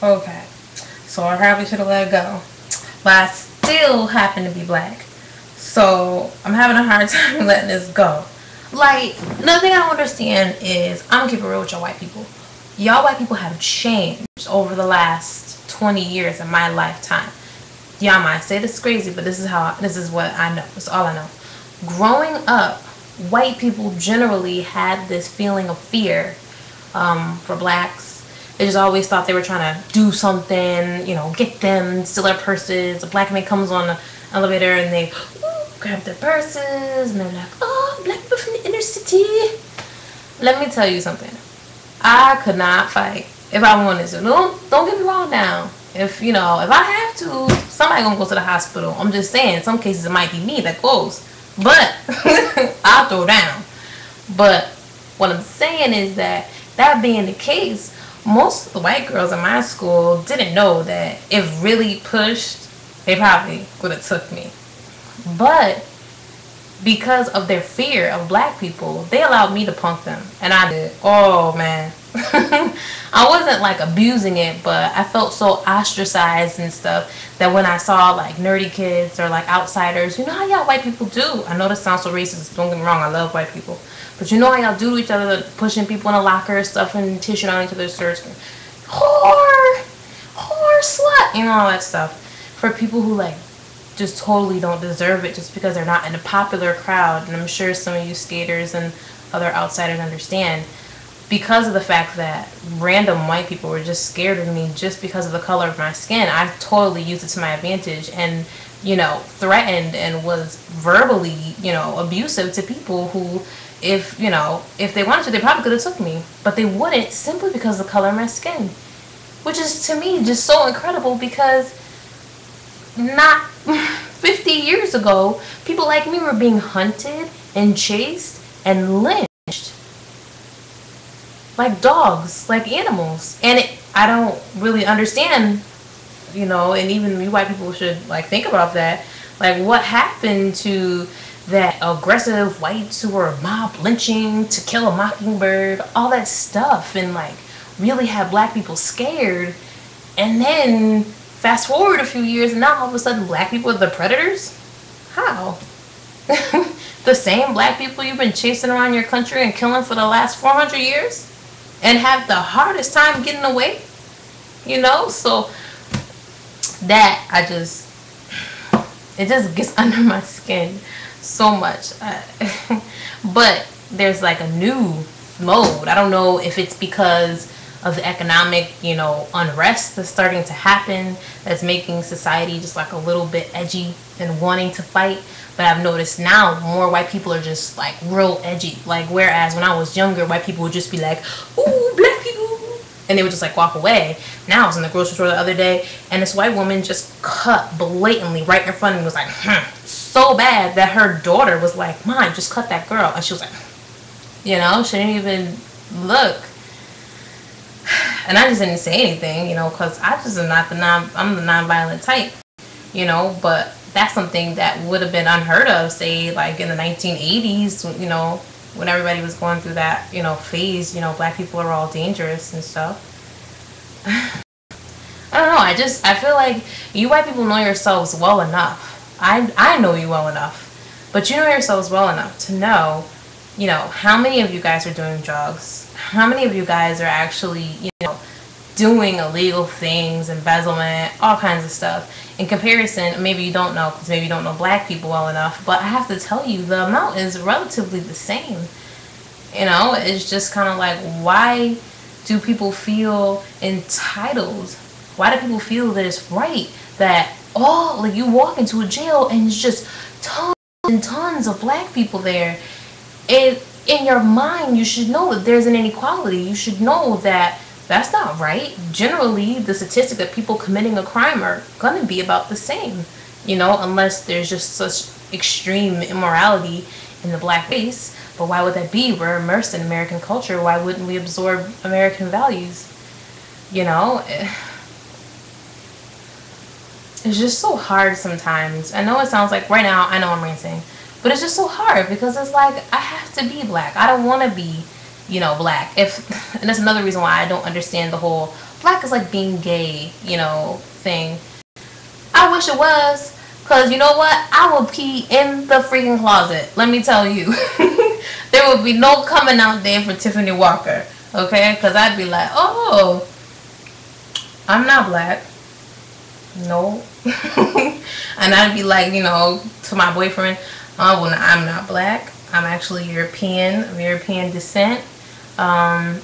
Okay. So I probably should have let it go. But I still happen to be black. So I'm having a hard time letting this go. Like, another thing I don't understand is, I'm gonna keep it real with y'all white people. Y'all white people have changed over the last 20 years of my lifetime. Y'all might say this is crazy, but this is what I know. That's all I know. Growing up, white people generally had this feeling of fear for blacks. They just always thought they were trying to do something, you know, get them, steal their purses. A black man comes on the elevator and they grab their purses and they're like, oh, black people from the inner city. Let me tell you something. I could not fight if I wanted to. Don't get me wrong now. If, you know, if I have to, somebody gonna go to the hospital. I'm just saying, in some cases it might be me that goes. But I'll throw down. But what I'm saying is that being the case, most of the white girls in my school didn't know that if really pushed, they probably would have took me. But because of their fear of black people, they allowed me to punk them. And I did. Oh, man. I wasn't like abusing it, but I felt so ostracized and stuff that when I saw like nerdy kids or like outsiders, you know how y'all white people do. I know this sounds so racist, don't get me wrong, I love white people. But you know how y'all do to each other, pushing people in a locker, stuffing tissue on each other's shirts. Whore, slut, you know, all that stuff. For people who like just totally don't deserve it just because they're not in a popular crowd. And I'm sure some of you skaters and other outsiders understand. Because of the fact that random white people were just scared of me just because of the color of my skin, I totally used it to my advantage and, you know, threatened and was verbally, you know, abusive to people who, if they wanted to, they probably could have took me. But they wouldn't, simply because of the color of my skin. Which is, to me, just so incredible, because not 50 years ago, people like me were being hunted and chased and lynched. Like dogs, like animals. And I don't really understand, you know, and even you white people should like think about that. Like, what happened to that aggressive whites who were mob lynching To Kill a Mockingbird, all that stuff, and like really had black people scared. And then fast forward a few years and now all of a sudden black people are the predators? How? The same black people you've been chasing around your country and killing for the last 400 years? And have the hardest time getting away, you know? So that it just gets under my skin so much. But there's like a new mode. I don't know if it's because of the economic, you know, unrest that's starting to happen, that's making society just like a little bit edgy and wanting to fight. But I've noticed now more white people are just like real edgy. Like, whereas when I was younger, white people would just be like, ooh, black people, and they would just like walk away. Now I was in the grocery store the other day and this white woman just cut blatantly right in front of me, was like, so bad that her daughter was like, Mom, just cut that girl. And she was like, you know, she didn't even look. And I just didn't say anything, you know, because I just am not I'm the non-violent type, you know. But that's something that would have been unheard of, say, like in the 1980s, you know, when everybody was going through that, you know, phase, you know, black people are all dangerous and stuff. I don't know, I feel like you white people know yourselves well enough. I know you well enough, but you know yourselves well enough to know, you know, how many of you guys are doing drugs, how many of you guys are actually, you know, doing illegal things, embezzlement, all kinds of stuff. In comparison, maybe you don't know, because maybe you don't know black people well enough, but I have to tell you, the amount is relatively the same. You know, it's just kind of like, why do people feel entitled? Why do people feel that it's right that, oh, like you walk into a jail and it's just tons and tons of black people there? In your mind, you should know that there's an inequality. You should know that that's not right. Generally, the statistic that people committing a crime are going to be about the same, you know, unless there's just such extreme immorality in the black race. But why would that be? We're immersed in American culture. Why wouldn't we absorb American values? You know, it's just so hard sometimes. I know it sounds like right now, I know I'm ranting, but it's just so hard because it's like, I have to be black. I don't want to be, you know, black. And that's another reason why I don't understand the whole black is like being gay, you know, thing. I wish it was, because you know what? I will pee in the freaking closet. Let me tell you. There would be no coming out there for Tiffany Walker. Okay? Because I'd be like, oh, I'm not black. No. And I'd be like, you know, to my boyfriend, oh, well, I'm not black. I'm actually European, of European descent. I'm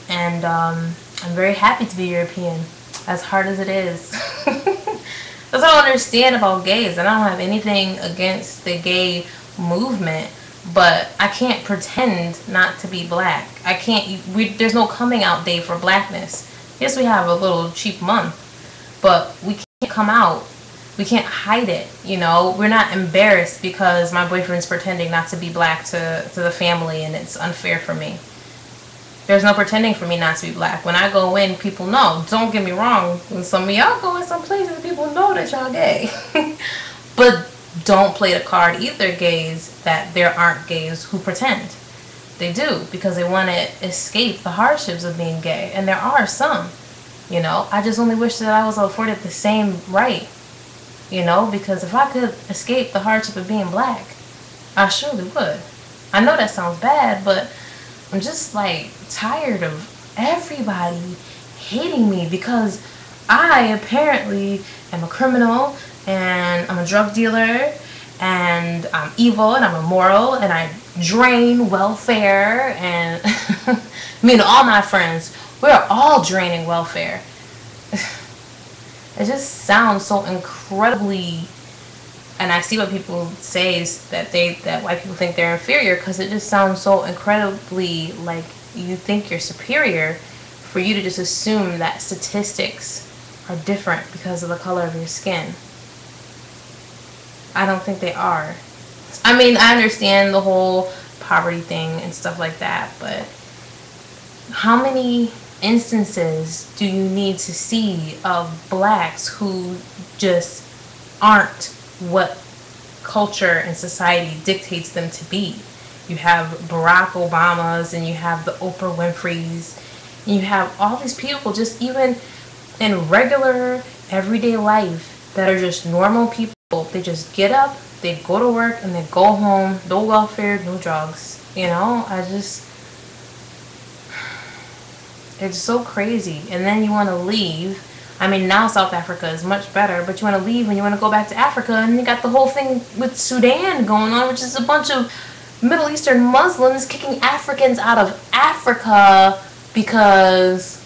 very happy to be European, as hard as it is. That's what I don't understand about gays. And I don't have anything against the gay movement, but I can't pretend not to be black. I can't, there's no coming out day for blackness. Yes, we have a little cheap month, but we can't come out. We can't hide it, you know. We're not embarrassed because my boyfriend's pretending not to be black to the family, and it's unfair for me. There's no pretending for me not to be black. When I go in, people know. Don't get me wrong. When some of y'all go in some places, people know that y'all gay. But don't play the card either, gays, that there aren't gays who pretend. They do, because they want to escape the hardships of being gay. And there are some, you know. I just only wish that I was afforded the same right, you know, because if I could escape the hardship of being black, I surely would. I know that sounds bad, but I'm just like tired of everybody hating me because I apparently am a criminal and I'm a drug dealer and I'm evil and I'm immoral and I drain welfare, and me and all my friends, we're all draining welfare. It just sounds so incredibly, and I see what people say is that white people think they're inferior, because it just sounds so incredibly like you think you're superior for you to just assume that statistics are different because of the color of your skin. I don't think they are. I mean, I understand the whole poverty thing and stuff like that, but how many instances do you need to see of blacks who just aren't what culture and society dictates them to be? You have Barack Obamas, and you have the Oprah Winfreys, and you have all these people just even in regular everyday life that are just normal people. They just get up, they go to work, and they go home. No welfare, no drugs. You know, it's so crazy. And then you want to leave. I mean, now South Africa is much better, but you want to leave and you want to go back to Africa, and you got the whole thing with Sudan going on, which is a bunch of Middle Eastern Muslims kicking Africans out of Africa because,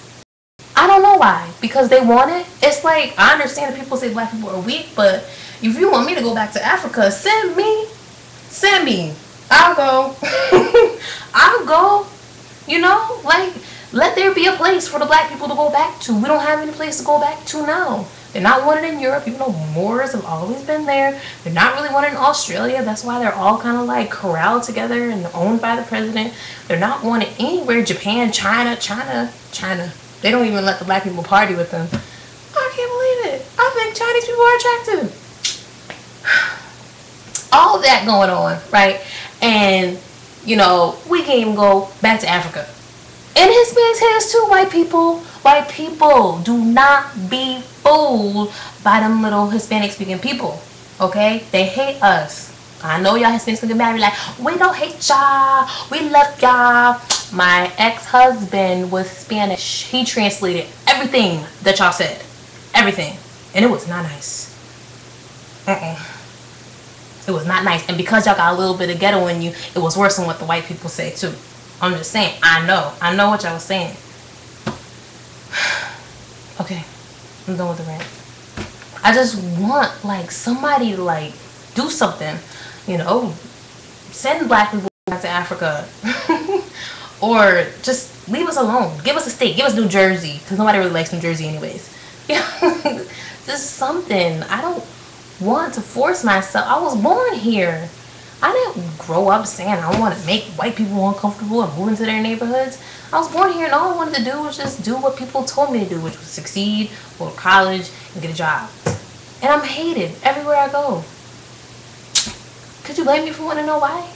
I don't know why, because they want it. It's like, I understand that people say black people are weak, but if you want me to go back to Africa, send me. I'll go. I'll go. You know, like, let there be a place for the black people to go back to. We don't have any place to go back to now. They're not wanted in Europe, even though Moors have always been there. They're not really wanted in Australia. That's why they're all kind of like corralled together and owned by the president. They're not wanted anywhere. Japan, China. They don't even let the black people party with them. I can't believe it. I think Chinese people are attractive. All that going on, right? And, you know, we can even go back to Africa. And Hispanics hate us too, white people. White people, do not be fooled by them little Hispanic speaking people. Okay? They hate us. I know y'all Hispanics gonna get mad, be like, we don't hate y'all, we love y'all. My ex-husband was Spanish. He translated everything that y'all said. Everything. And it was not nice. It was not nice. And because y'all got a little bit of ghetto in you, it was worse than what the white people say too. I'm just saying, I know what y'all was saying. Okay, I'm done with the rant. I just want like somebody to like do something, you know, send black people back to Africa. Or just leave us alone. Give us a state. Give us New Jersey, because nobody really likes New Jersey anyways. Just something. I don't want to force myself. I was born here. I didn't grow up saying I want to make white people uncomfortable and move into their neighborhoods. I was born here, and all I wanted to do was just do what people told me to do, which was succeed, go to college, and get a job. And I'm hated everywhere I go. Could you blame me for wanting to know why?